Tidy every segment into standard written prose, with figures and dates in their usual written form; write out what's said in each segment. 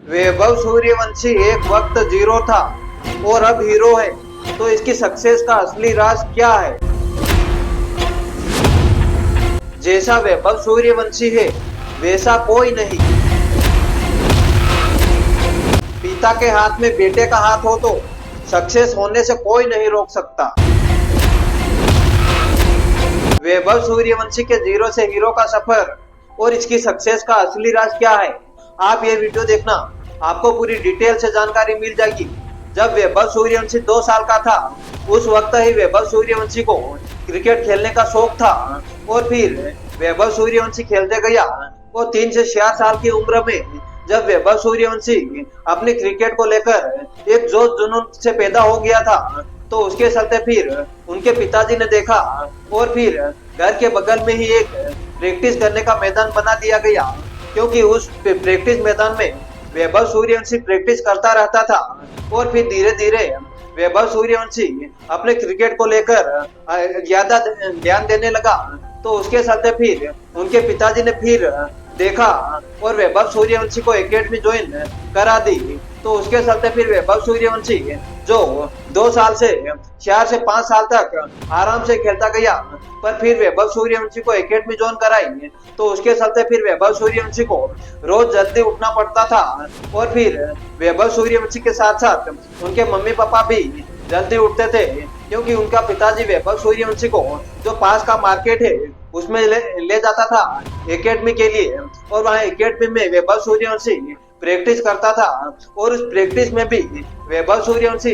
वैभव सूर्यवंशी एक वक्त जीरो था और अब हीरो है। तो इसकी सक्सेस का असली राज क्या है? जैसा वैभव सूर्यवंशी है वैसा कोई नहीं। पिता के हाथ में बेटे का हाथ हो तो सक्सेस होने से कोई नहीं रोक सकता। वैभव सूर्यवंशी के जीरो से हीरो का सफर और इसकी सक्सेस का असली राज क्या है, आप ये वीडियो देखना, आपको पूरी डिटेल से जानकारी मिल जाएगी। जब वैभव सूर्यवंशी 2 साल का था उस वक्त ही वैभव सूर्यवंशी को क्रिकेट खेलने का शौक था और फिर वैभव सूर्यवंशी खेलते गया और 3 से 4 साल की उम्र में जब वैभव सूर्यवंशी अपनी क्रिकेट को लेकर एक जोश जुनून से पैदा हो गया था तो उसके चलते फिर उनके पिताजी ने देखा और फिर घर के बगल में ही एक प्रैक्टिस करने का मैदान बना दिया गया, क्योंकि उस प्रैक्टिस मैदान में वैभव सूर्यवंशी प्रैक्टिस करता रहता था। और फिर धीरे धीरे वैभव सूर्यवंशी अपने क्रिकेट को लेकर ज्यादा ध्यान देने लगा। तो उसके चलते फिर उनके पिताजी ने फिर देखा और वैभव सूर्यवंशी को एकेडमी ज्वाइन करा दी। तो उसके चलते फिर वैभव सूर्यवंशी जो 2 साल से 4 से 5 साल तक आराम से खेलता गया, पर फिर वैभव सूर्यवंशी को एकेडमी ज्वाइन कराई तो उसके चलते फिर वैभव सूर्यवंशी को रोज जल्दी उठना पड़ता था। और फिर वैभव सूर्यवंशी के साथ साथ उनके मम्मी पापा भी जल्दी उठते थे, क्योंकि उनका पिताजी वैभव सूर्यवंशी को जो पास का मार्केट है उसमें ले जाता था एकेडमी के लिए। और वहाँ एकेडमी में वैभव सूर्यवंशी प्रैक्टिस करता था और उस प्रैक्टिस में भी वैभव सूर्यवंशी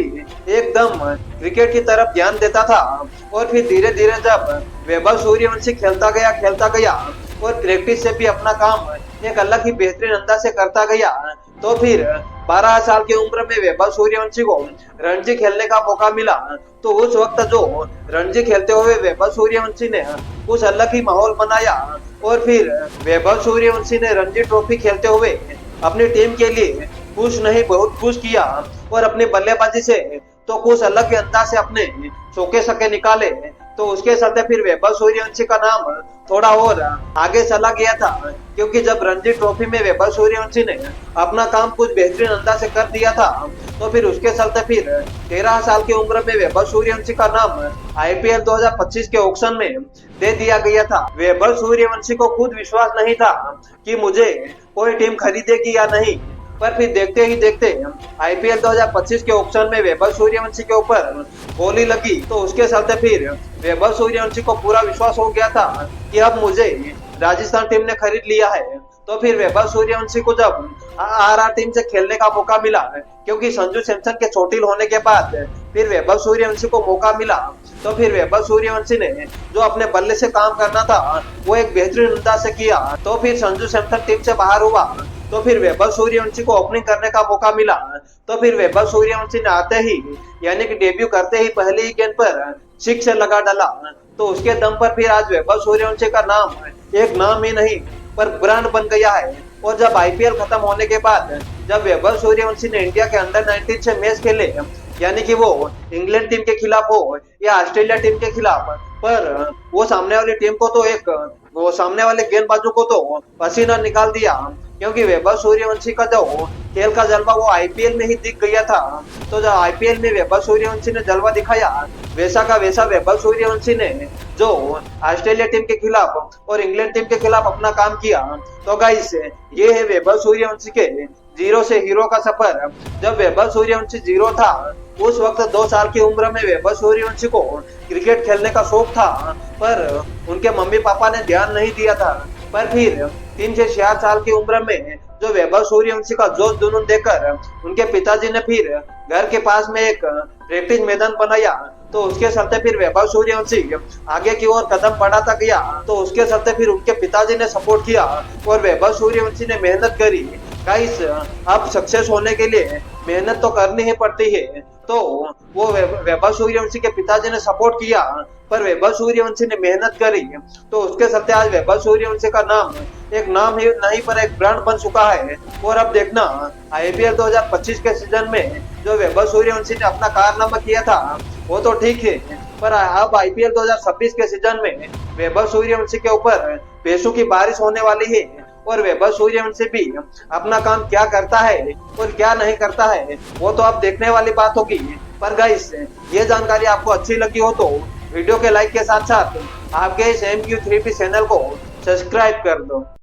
एकदम क्रिकेट की तरफ ध्यान देता था। और फिर धीरे धीरे जब वैभव सूर्यवंशी खेलता गया और प्रैक्टिस से भी अपना काम एक अलग ही बेहतरीन अंदाज से करता गया, तो फिर 12 साल की उम्र में वैभव सूर्यवंशी को रणजी खेलने का मौका मिला। तो उस वक्त जो रणजी खेलते हुए वैभव सूर्यवंशी ने कुछ अलग ही माहौल बनाया और फिर वैभव सूर्यवंशी ने रणजी ट्रॉफी खेलते हुए अपनी टीम के लिए खुश नहीं बहुत खुश किया और अपनी बल्लेबाजी से तो कुछ अलग के अंदाज से अपने चौके छक्के निकाले। तो उसके साथ फिर वैभव सूर्यवंशी का नाम थोड़ा और आगे चला गया था, क्योंकि जब रणजी ट्रॉफी में वैभव सूर्यवंशी ने अपना काम कुछ बेहतरीन अंदाज से कर दिया था तो फिर उसके चलते फिर 13 साल की उम्र में वैभव सूर्यवंशी का नाम आईपीएल 2025 के ऑक्शन में दे दिया गया था। वैभव सूर्यवंशी को खुद विश्वास नहीं था कि मुझे कोई टीम खरीदेगी या नहीं, पर फिर देखते ही देखते आईपीएल 2025 के ऑक्शन में वैभव सूर्यवंशी के ऊपर बोली लगी। तो उसके चलते फिर वैभव सूर्यवंशी को पूरा विश्वास हो गया था कि अब मुझे राजस्थान टीम ने खरीद लिया है। तो फिर वैभव सूर्यवंशी को जब आरआर टीम से खेलने का मौका मिला, क्योंकि संजू सैमसन के चोटिल होने के बाद फिर वैभव सूर्यवंशी को मौका मिला, तो फिर वैभव सूर्यवंशी ने जो अपने बल्ले से काम करना था वो एक बेहतरीन अंदाज से किया। तो फिर संजू सैमसन टीम से बाहर हुआ तो फिर वैभव सूर्यवंशी को ओपनिंग करने का मौका मिला। तो फिर वैभव सूर्यवंशी ने आते ही यानी कि डेब्यू करते ही पहले ही गेंद पर सिक्स लगा डाला। तो उसके दम पर फिर आज वैभव सूर्यवंशी का नाम एक नाम ही नहीं पर ब्रांड बन गया है। और जब आईपीएल खत्म होने के बाद जब वैभव सूर्यवंशी ने इंडिया के अंडर 19 से मैच खेले, यानी कि वो इंग्लैंड टीम के खिलाफ हो या ऑस्ट्रेलिया टीम के खिलाफ, पर वो सामने वाली टीम को तो वो सामने वाले गेंदबाजों को तो पसीना निकाल दिया, क्योंकि वैभव सूर्यवंशी का जो खेल का जलवा वो आईपीएल में ही दिख गया था। तो जब आईपीएल में वैभव सूर्यवंशी ने जलवा दिखाया वैसा का वैसा वैभव सूर्यवंशी ने जो ऑस्ट्रेलिया टीम के खिलाफ और इंग्लैंड टीम के खिलाफ अपना काम किया। तो गाइस ये है वैभव सूर्यवंशी के जीरो से हीरो का सफर। जब वैभव सूर्यवंशी जीरो था उस वक्त 2 साल की उम्र में वैभव सूर्यवंशी को क्रिकेट खेलने का शौक था, पर उनके मम्मी पापा ने ध्यान नहीं दिया था। पर फिर 3 से 4 साल की उम्र में जो वैभव सूर्यवंशी का जोश जुनून देकर उनके पिताजी ने फिर घर के पास में एक प्रैक्टिस मैदान बनाया। तो उसके चलते फिर वैभव सूर्यवंशी आगे की ओर कदम बढ़ाता गया। तो उसके चलते फिर उनके पिताजी ने सपोर्ट किया और वैभव सूर्यवंशी ने मेहनत करी। गाइस अब सक्सेस होने के लिए मेहनत तो करनी ही पड़ती है। तो वो वैभव सूर्यवंशी के पिताजी ने सपोर्ट किया, पर वैभव सूर्यवंशी ने मेहनत करी। तो उसके चलते आज वैभव सूर्यवंशी का नाम एक नाम ही नहीं पर एक ब्रांड बन चुका है। और अब देखना आईपीएल 2025 के सीजन में जो वैभव सूर्यवंशी ने अपना कारनामा किया था वो तो ठीक है, पर अब आईपीएल 2026 के सीजन में वैभव सूर्यवंशी के ऊपर पैसों की बारिश होने वाली है और वैभव सूर्यवंशी भी अपना काम क्या करता है और क्या नहीं करता है वो तो आप देखने वाली बात होगी। पर गाइस ये जानकारी आपको अच्छी लगी हो तो वीडियो के लाइक के साथ साथ आपके इस MQ3P चैनल को सब्सक्राइब कर दो।